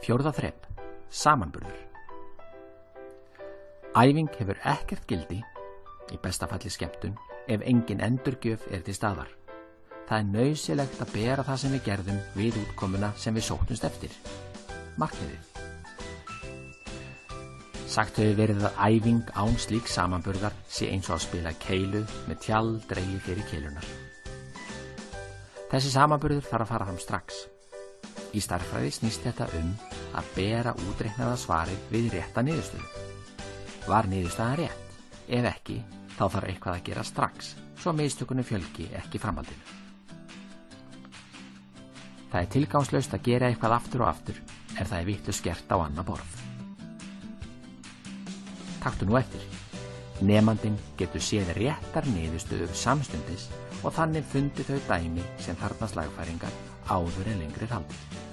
Fjórða þrep, samanburður. Æfing hefur ekkert gildi, í besta falli skemmtun, ef engin endurgjöf til staðar. Það nauðsynlegt að bera það sem við gerðum við útkomuna sem við sóttumst eftir. Markmiðið. Sagt hefur verið að æfing án slíks samanburðar sé eins og að spila keilu með tjald dregið fyrir keilurnar. Þessi samanburður þarf að fara fram strax. Í stærðfræði snýst þetta að bera útreiknaða svarið við rétta niðurstöðu. Var niðurstaðan rétt? Ef ekki, þá þarf eitthvað að gera strax, svo mistökunum fjölgi ekki framhaldinu. Það tilgangslaust að gera eitthvað aftur og aftur ef það vitlaust gert á annað borð. Taktu nú eftir. Nemandinn getur séð réttar niðurstöður samstundis og þannig fundið þau dæmi sem þarfnast lagfæringar áður en lengri er haldið.